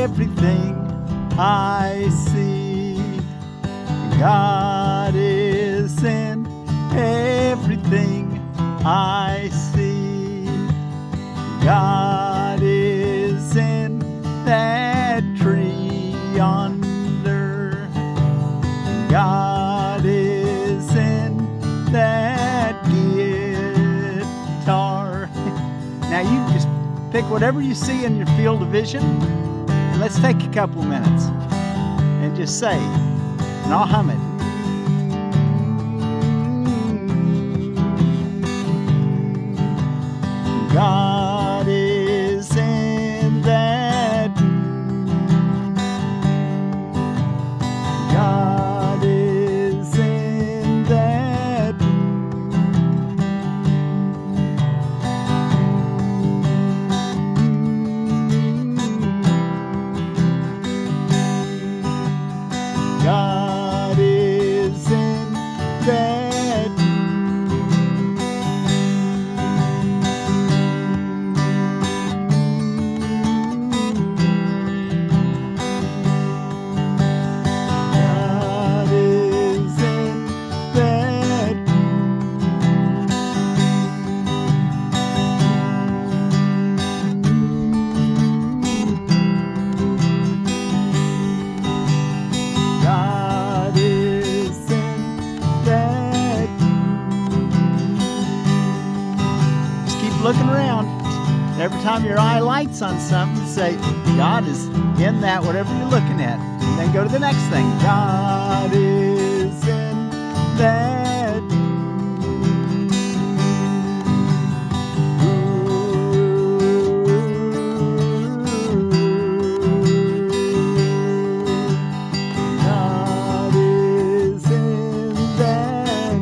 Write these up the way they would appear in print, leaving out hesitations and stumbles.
everything I see. God is in everything I see. God is in that tree yonder. God is in that guitar. Now you just pick whatever you see in your field of vision. And let's take a couple minutes and just say, and I'll hum it. God is in that. God is in that. God is in that. God is in that. God is in that. Just keep looking around. Every time your eye lights on something, say, God is in that, whatever you're looking at. And then go to the next thing. God is in that. God is in that.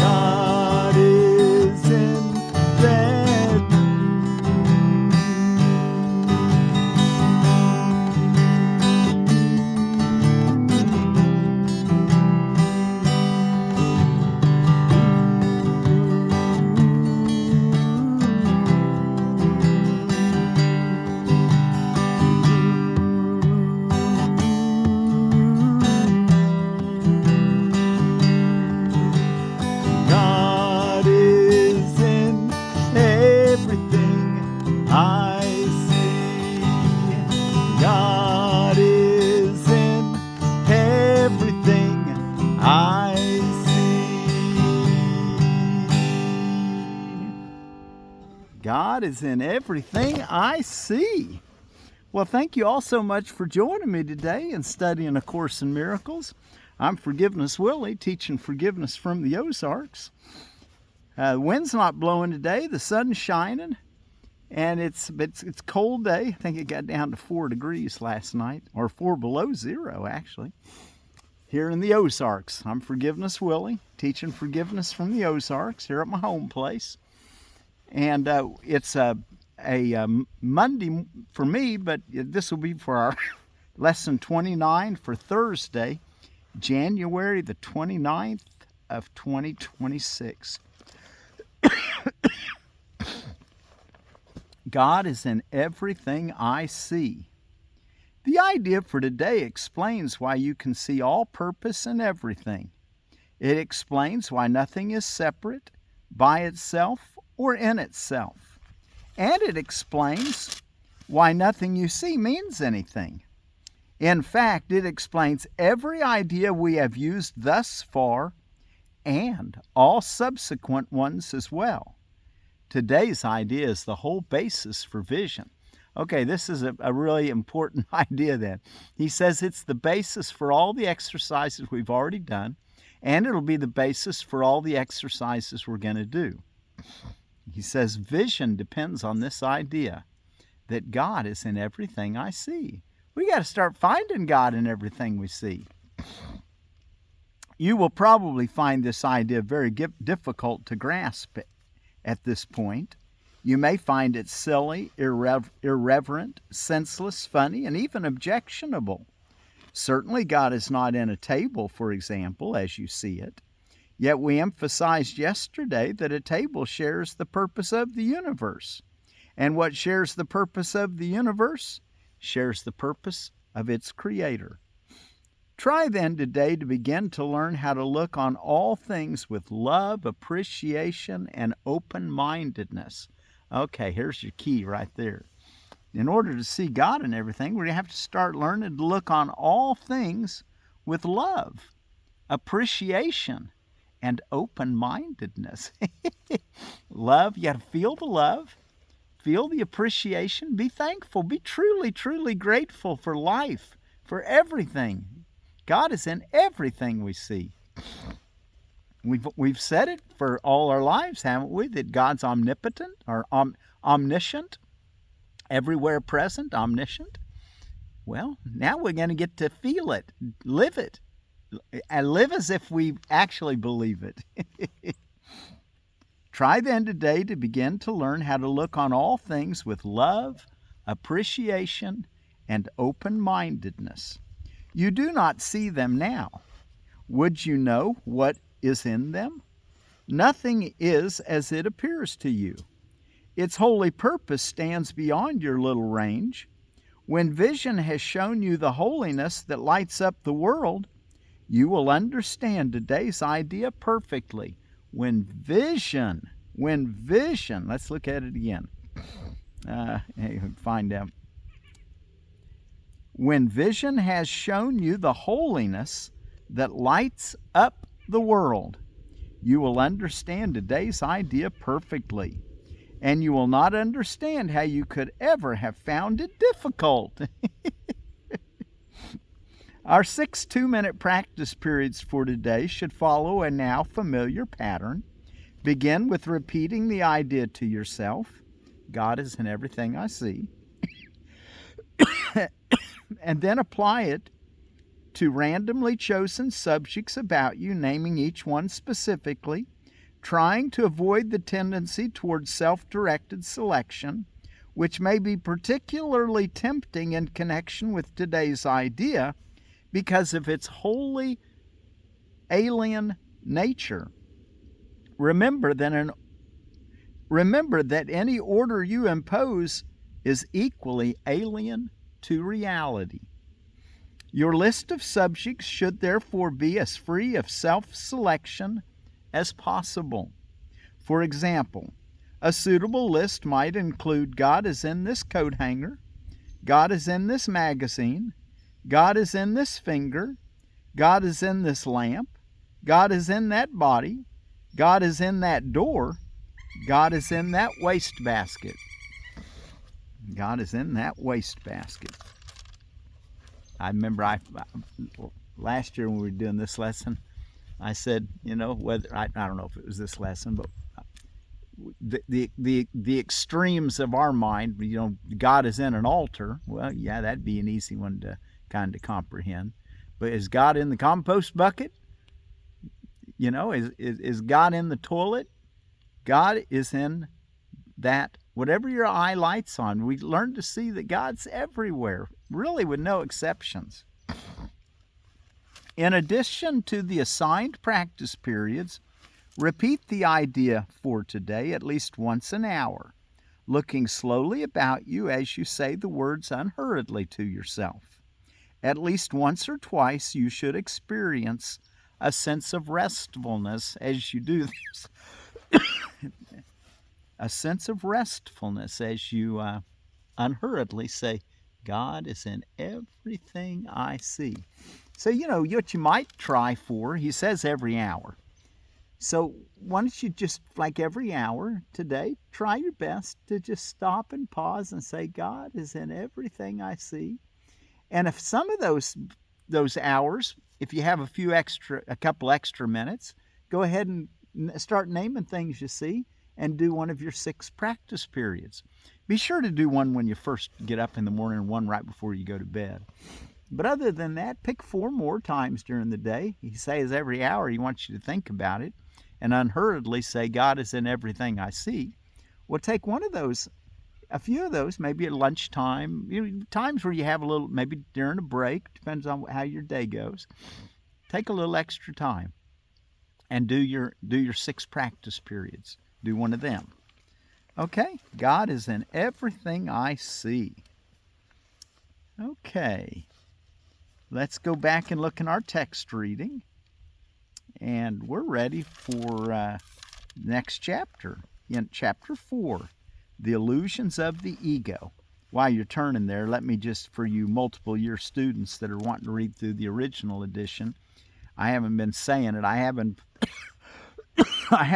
God is in that. God is in everything I see. God is in everything I see. God is in everything I see. Well, thank you all so much for joining me today and studying A Course in Miracles. I'm Forgiveness Willie, teaching forgiveness from the Ozarks. The wind's not blowing today, the sun's shining, and it's a cold day. I think it got down to 4 degrees last night, or 4 below zero, actually, here in the Ozarks. I'm Forgiveness Willie, teaching forgiveness from the Ozarks here at my home place. And it's a Monday for me, but this will be for our lesson 29 for Thursday, January the 29th of 2026. God is in everything I see. The idea for today explains why you can see all purpose in everything. It explains why nothing is separate, by itself, or in itself. And it explains why nothing you see means anything. In fact, it explains every idea we have used thus far and all subsequent ones as well. Today's idea is the whole basis for vision. Okay, this is a really important idea then. He says it's the basis for all the exercises we've already done, and it'll be the basis for all the exercises we're going to do. He says vision depends on this idea that God is in everything I see. We got to start finding God in everything we see. You will probably find this idea very difficult to grasp at this point. You may find it silly, irreverent, senseless, funny, and even objectionable. Certainly, God is not in a table, for example, as you see it. Yet we emphasized yesterday that a table shares the purpose of the universe. And what shares the purpose of the universe shares the purpose of its creator. Try then today to begin to learn how to look on all things with love, appreciation, and open-mindedness. Okay, here's your key right there. In order to see God in everything, we're going to have to start learning to look on all things with love, appreciation, and open-mindedness. Love, you got to feel the love, feel the appreciation, be thankful, be truly, truly grateful for life, for everything. God is in everything we see. We've said it for all our lives, haven't we? That God's omnipotent or omniscient, everywhere present, omniscient. Well, now we're going to get to feel it, live it, and live as if we actually believe it. Try then today to begin to learn how to look on all things with love, appreciation, and open-mindedness. You do not see them now. Would you know what is in them? Nothing is as it appears to you. Its holy purpose stands beyond your little range. When vision has shown you the holiness that lights up the world, you will understand today's idea perfectly. When vision, let's look at it again. Find out. When vision has shown you the holiness that lights up the world, you will understand today's idea perfectly. And you will not understand how you could ever have found it difficult. Our 6 2-minute practice periods for today should follow a now familiar pattern. Begin with repeating the idea to yourself. God is in everything I see. And then apply it to randomly chosen subjects about you, naming each one specifically, trying to avoid the tendency towards self-directed selection, which may be particularly tempting in connection with today's idea because of its wholly alien nature. Remember that any order you impose is equally alien to reality. Your list of subjects should therefore be as free of self-selection as possible. For example, a suitable list might include God is in this coat hanger, God is in this magazine, God is in this finger, God is in this lamp, God is in that body, God is in that door, God is in that wastebasket. God is in that wastebasket. I remember last year when we were doing this lesson, I said, whether I don't know if it was this lesson, but the extremes of our mind, God is in an altar. Well, yeah, that'd be an easy one to kind of comprehend. But is God in the compost bucket? Is God in the toilet? God is in that, whatever your eye lights on. We learn to see that God's everywhere, really with no exceptions. In addition to the assigned practice periods, repeat the idea for today at least once an hour, looking slowly about you as you say the words unhurriedly to yourself. At least once or twice you should experience a sense of restfulness as you do this. A sense of restfulness as you unhurriedly say, God is in everything I see. So, what you might try for, he says every hour. So why don't you just, like every hour today, try your best to just stop and pause and say, God is in everything I see. And if some of those hours, if you have a couple extra minutes, go ahead and start naming things you see and do one of your 6 practice periods. Be sure to do one when you first get up in the morning and one right before you go to bed. But other than that, pick 4 more times during the day. He says every hour he wants you to think about it and unhurriedly say, God is in everything I see. Well, take one of those a few of those, maybe at lunchtime, times where you have a little, maybe during a break, depends on how your day goes. Take a little extra time and do your 6 practice periods. Do one of them. Okay, God is in everything I see. Okay, let's go back and look in our text reading. And we're ready for next chapter, in chapter 4, The Illusions of the Ego. While you're turning there, let me just, for you multiple year students that are wanting to read through the original edition, I haven't been saying it. I have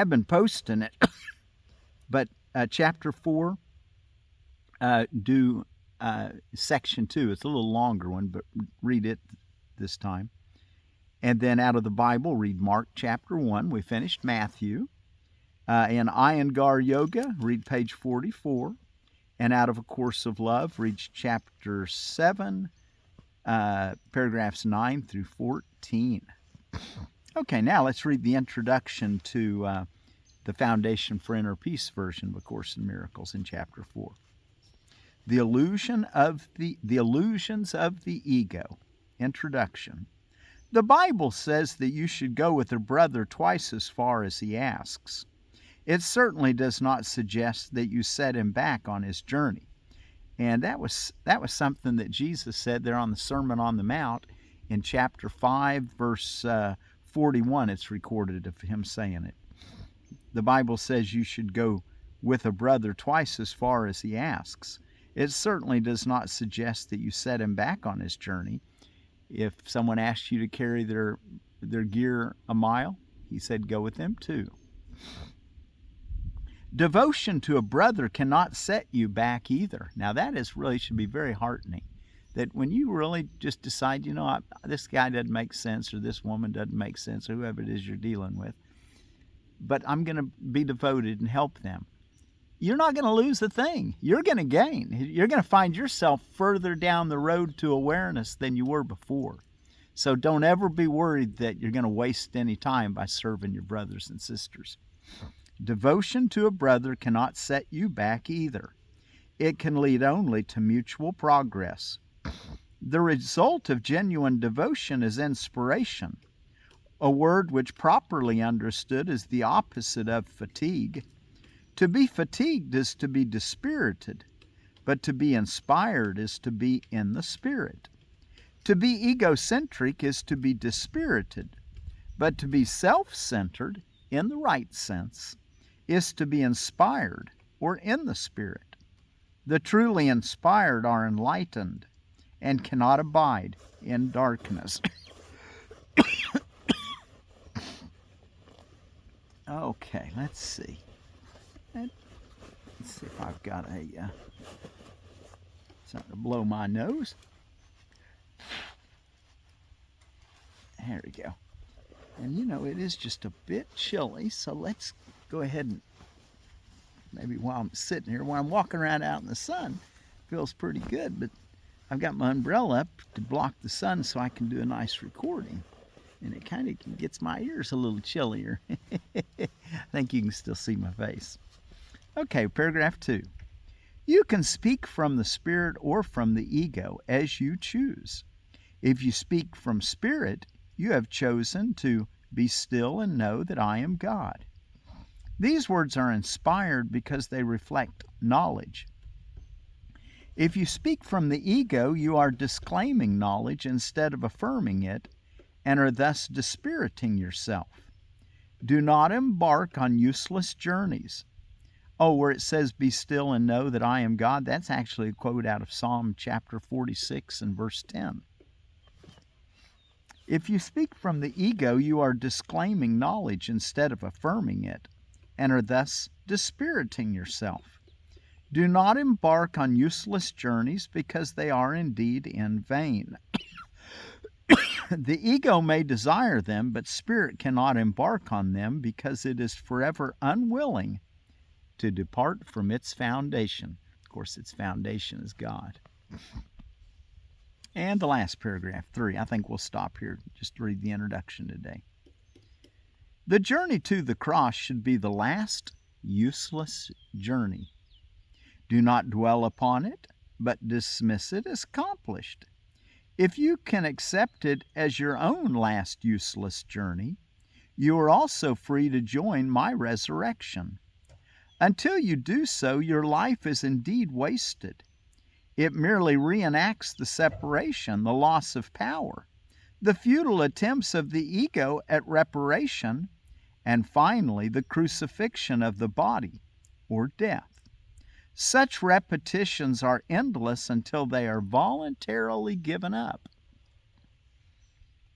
been posting it. But chapter 4, do section 2. It's a little longer one, but read it this time. And then out of the Bible, read Mark chapter 1. We finished Matthew. In Iyengar Yoga, read page 44. And out of A Course of Love, read chapter 7, paragraphs 9 through 14. Okay, now let's read the introduction to the Foundation for Inner Peace version of A Course in Miracles in chapter 4. The Illusions of the Ego. Introduction. The Bible says that you should go with a brother twice as far as he asks. It certainly does not suggest that you set him back on his journey. And that was something that Jesus said there on the Sermon on the Mount in chapter 5, verse 41. It's recorded of him saying it. The Bible says you should go with a brother twice as far as he asks. It certainly does not suggest that you set him back on his journey. If someone asks you to carry their gear a mile, he said go with them too. Devotion to a brother cannot set you back either. Now that really should be very heartening. That when you really just decide, this guy doesn't make sense, or this woman doesn't make sense, or whoever it is you're dealing with, but I'm going to be devoted and help them. You're not going to lose a thing. You're going to gain. You're going to find yourself further down the road to awareness than you were before. So don't ever be worried that you're going to waste any time by serving your brothers and sisters. Devotion to a brother cannot set you back either. It can lead only to mutual progress. The result of genuine devotion is inspiration, a word which properly understood is the opposite of fatigue. To be fatigued is to be dispirited, but to be inspired is to be in the Spirit. To be egocentric is to be dispirited, but to be self-centered, in the right sense, is to be inspired or in the Spirit. The truly inspired are enlightened and cannot abide in darkness. Okay, let's see. Let's see if I've got something to blow my nose. There we go. And it is just a bit chilly, so let's go ahead and maybe while I'm sitting here, while I'm walking around out in the sun, feels pretty good, but I've got my umbrella up to block the sun so I can do a nice recording. And it kind of gets my ears a little chillier. I think you can still see my face. Okay, paragraph 2. You can speak from the Spirit or from the ego as you choose. If you speak from Spirit, you have chosen to be still and know that I am God. These words are inspired because they reflect knowledge. If you speak from the ego, you are disclaiming knowledge instead of affirming it, and are thus dispiriting yourself. Do not embark on useless journeys. Oh, where it says, be still and know that I am God, that's actually a quote out of Psalm chapter 46 and verse 10. If you speak from the ego, you are disclaiming knowledge instead of affirming it, and are thus dispiriting yourself. Do not embark on useless journeys because they are indeed in vain. The ego may desire them, but Spirit cannot embark on them because it is forever unwilling to depart from its foundation. Of course, its foundation is God. And the last paragraph, 3. I think we'll stop here just to read the introduction today. The journey to the cross should be the last useless journey. Do not dwell upon it, but dismiss it as accomplished. If you can accept it as your own last useless journey, you are also free to join my resurrection. Until you do so, your life is indeed wasted. It merely reenacts the separation, the loss of power, the futile attempts of the ego at reparation, and finally the crucifixion of the body, or death. Such repetitions are endless until they are voluntarily given up.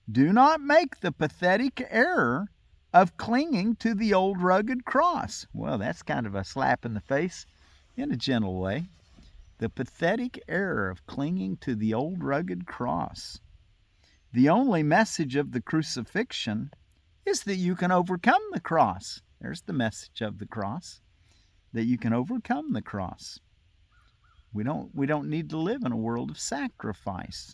Do not make the pathetic error of clinging to the old rugged cross. Well, that's kind of a slap in the face in a gentle way. The pathetic error of clinging to the old rugged cross. The only message of the crucifixion is that you can overcome the cross. There's the message of the cross, that you can overcome the cross. We don't need to live in a world of sacrifice.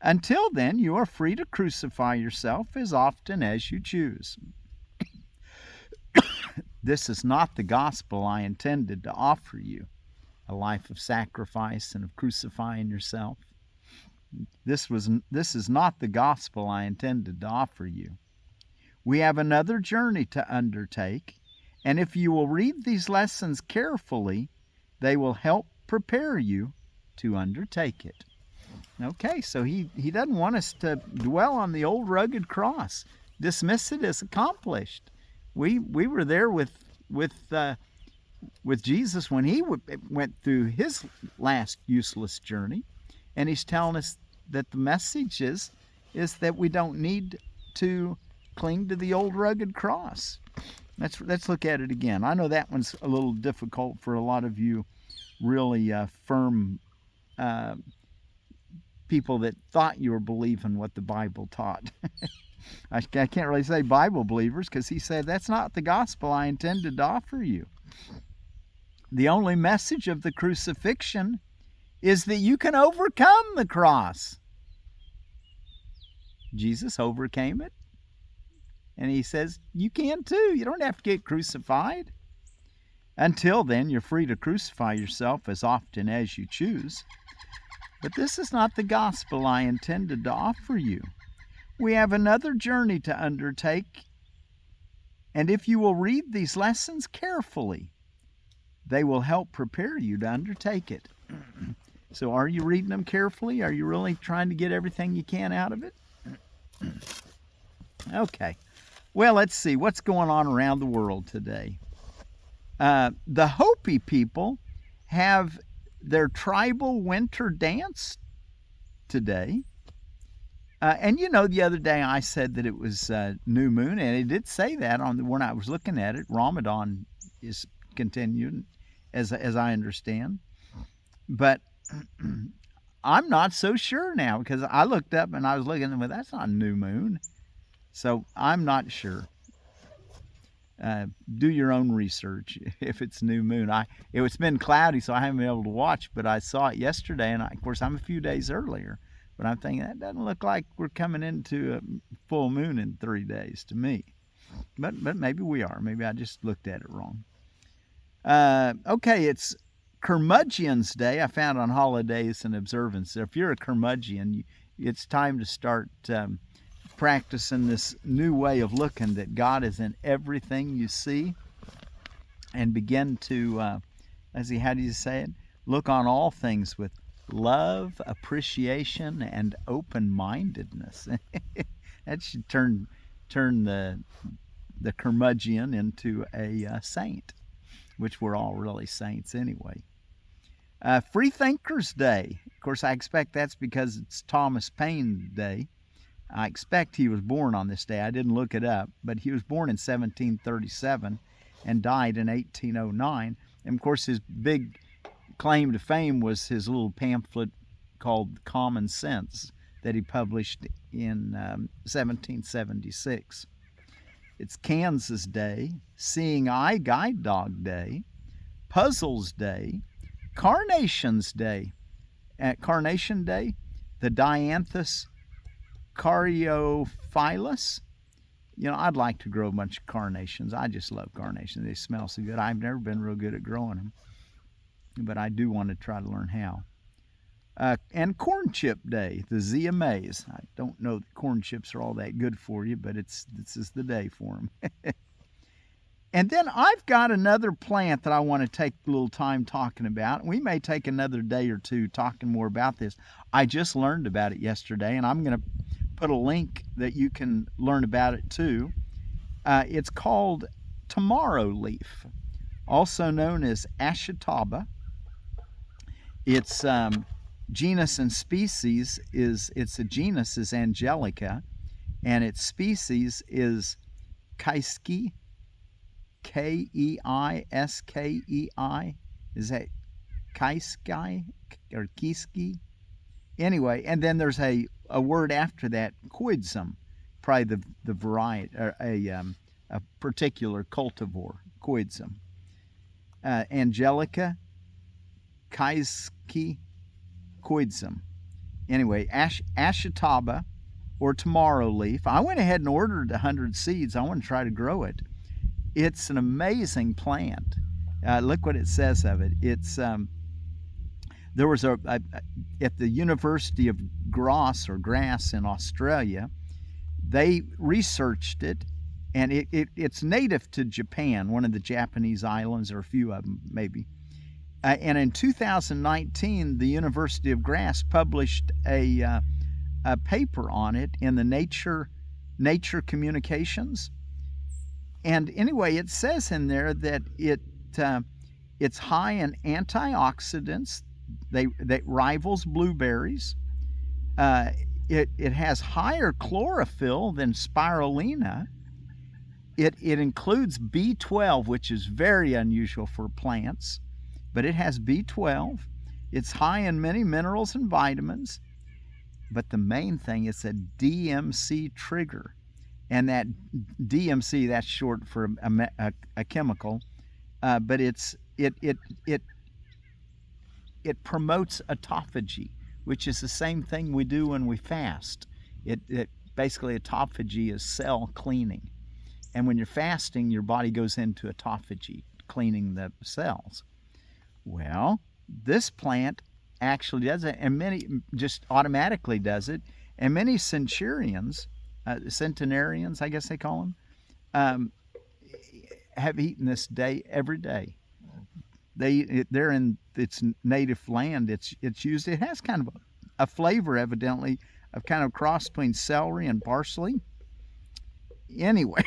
Until then, you are free to crucify yourself as often as you choose. This is not the gospel I intended to offer you, a life of sacrifice and of crucifying yourself. This is not the gospel I intended to offer you. We have another journey to undertake, and if you will read these lessons carefully, they will help prepare you to undertake it. Okay, so he doesn't want us to dwell on the old rugged cross. Dismiss it as accomplished. We were there with Jesus when he went through his last useless journey, and he's telling us that the message is that we don't need to cling to the old rugged cross. Let's look at it again. I know that one's a little difficult for a lot of you really firm people that thought you were believing what the Bible taught. I can't really say Bible believers, because he said that's not the gospel I intended to offer you. The only message of the crucifixion is that you can overcome the cross. Jesus overcame it. And he says, you can too. You don't have to get crucified. Until then, you're free to crucify yourself as often as you choose. But this is not the gospel I intended to offer you. We have another journey to undertake, and if you will read these lessons carefully, they will help prepare you to undertake it. So are you reading them carefully? Are you really trying to get everything you can out of it? Okay. Well, let's see what's going on around the world today. The Hopi people have their tribal winter dance today. And you know, the other day I said that it was new moon, and it did say that when I was looking at it. Ramadan is continuing, as I understand. But I'm not so sure now, because I looked up and I was looking, well, that's not a new moon. So I'm not sure. Do your own research if it's new moon. It's been cloudy, so I haven't been able to watch, but I saw it yesterday, and of course I'm a few days earlier. But I'm thinking that doesn't look like we're coming into a full moon in 3 days to me. But maybe we are. Maybe I just looked at it wrong. Okay, it's Curmudgeon's Day. I found on Holidays and Observances. If you're a curmudgeon, it's time to start practicing this new way of looking, that God is in everything you see, and begin to, how do you say it? Look on all things with love, appreciation, and open-mindedness. That should turn the curmudgeon into a saint, which we're all really saints anyway. Free Thinkers Day. Of course, I expect that's because it's Thomas Paine Day. I expect he was born on this day. I didn't look it up, but he was born in 1737 and died in 1809. And of course, his big claim to fame was his little pamphlet called Common Sense that he published in 1776. It's Kansas Day, Seeing Eye Guide Dog Day, Puzzles Day, Carnations Day. At Carnation Day, the Dianthus caryophyllus. You know, I'd like to grow a bunch of carnations. I just love carnations. They smell so good. I've never been real good at growing them. but I do want to try to learn how. And corn chip day, the Zia Mays. I don't know that corn chips are all that good for you, but this is the day for them. And then I've got another plant that I want to take a little time talking about. We may take another day or two talking more about this. I just learned about it yesterday, and I'm going to put a link that you can learn about it too. It's called tomorrow leaf, also known as Ashitaba. Its genus and species its genus is Angelica, and its species is Keiskei. Keiskei. Is that Keiskei or Keiskei? Anyway, and then there's a word after that, Quoidsum, probably the variety, or a particular cultivar, Quoidsum. Angelica, Keiskei, Quoidsum. Anyway, Ashitaba, or tomorrow leaf. I went ahead and ordered 100 seeds. I want to try to grow it. It's an amazing plant. Look what it says of it. It's there was at the University of Grass in Australia. They researched it, and it's native to Japan, one of the Japanese islands, or a few of them maybe. And in 2019, the University of Grass published a paper on it in the Nature Communications. And anyway, it says in there that it's high in antioxidants. That rivals blueberries. It has higher chlorophyll than spirulina. It includes B12, which is very unusual for plants, but it has B12. It's high in many minerals and vitamins. But the main thing is a DMC trigger. And that DMC, that's short for a chemical, but it promotes autophagy, which is the same thing we do when we fast. It basically, autophagy is cell cleaning, and when you're fasting, your body goes into autophagy, cleaning the cells. Well, this plant actually does it, and many just automatically does it, and many centenarians, I guess they call them, have eaten this every day. They're in its native land. It's used. It has kind of a flavor, evidently, of kind of cross between celery and parsley. Anyway,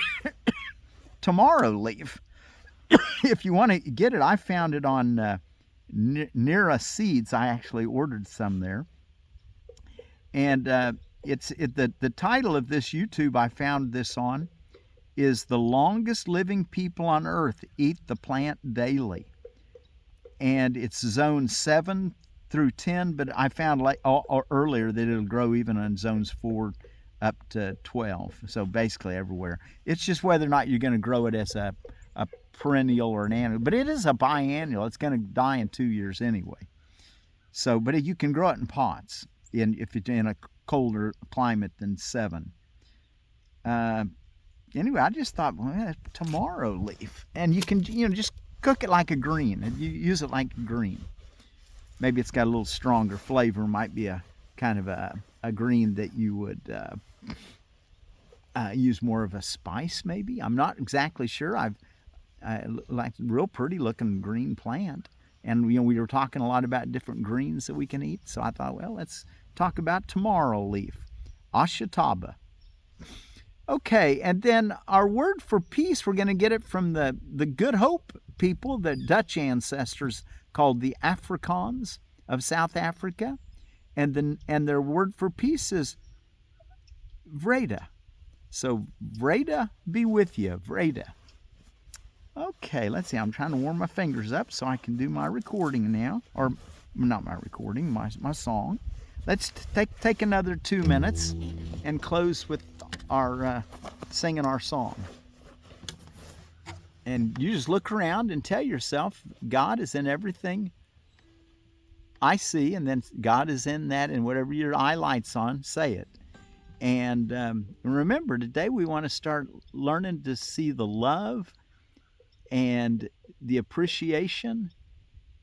tomorrow leaf. If you want to get it, I found it on Nira Seeds. I actually ordered some there, and the title of this YouTube I found this on is "The Longest Living People on Earth Eat the Plant Daily," and it's zone 7 through 10. But I found earlier that it'll grow even in zones 4 up to 12. So basically everywhere. It's just whether or not you're going to grow it as a perennial or an annual. But it is a biannual. It's going to die in 2 years anyway. So, but you can grow it in pots if it's in a colder climate than 7. Anyway, I just thought, well, tomorrow leaf, and you can just cook it like a green, and you use it like a green. Maybe it's got a little stronger flavor. Might be a kind of a green that you would use more of a spice. Maybe, I'm not exactly sure. I like real pretty looking green plant, and we were talking a lot about different greens that we can eat. So I thought, well, let's talk about tomorrow leaf, Ashitaba. Okay, and then our word for peace, we're going to get it from the Good Hope people, the Dutch ancestors called the Afrikaans of South Africa, and their word for peace is Vrede. So Vrede be with you, Vrede. Okay, let's see. I'm trying to warm my fingers up so I can do my recording now, or not my recording, my song. Let's take another 2 minutes and close with our singing our song. And you just look around and tell yourself, God is in everything I see, and then God is in that, and whatever your eye lights on, say it. And remember, today we want to start learning to see the love and the appreciation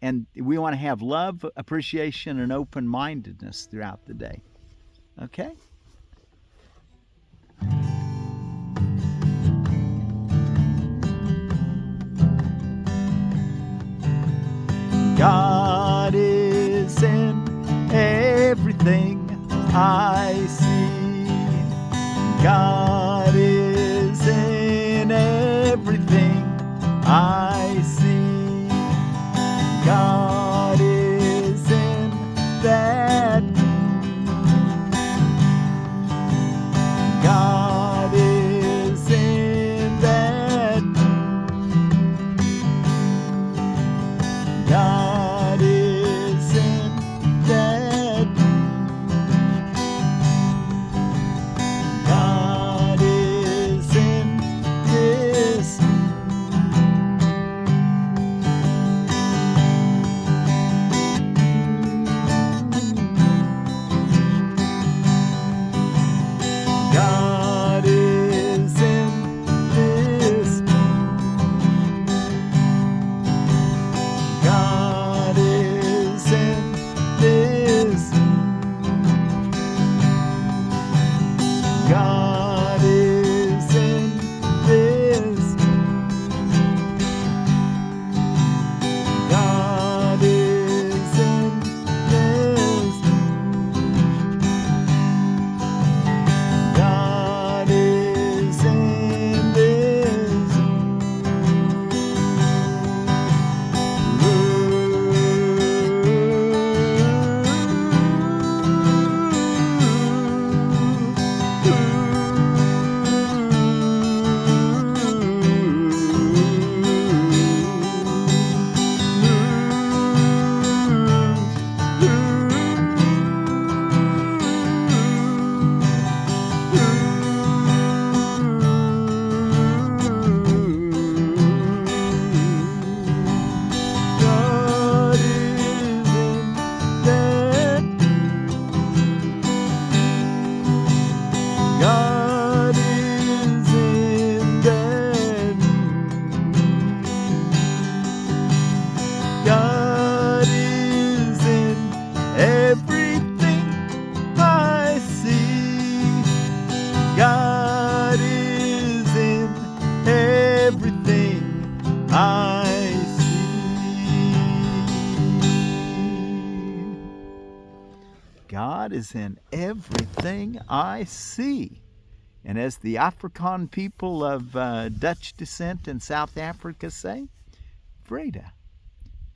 And we want to have love, appreciation, and open-mindedness throughout the day. Okay? God is in everything I see. God is in everything I see. God is in that. God is in that. God is in that. God is in this. God is in this. God is in this. God is in this. God is in this. God is in this. God is in that. God is in that. God is in everything I see. God is in everything I see. God is in everything I see. And as the Afrikaan people of Dutch descent in South Africa say, Vrede.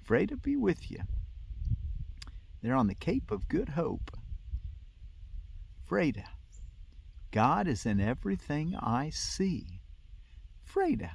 Vrede be with you. They're on the Cape of Good Hope. Vrede. God is in everything I see. Vrede.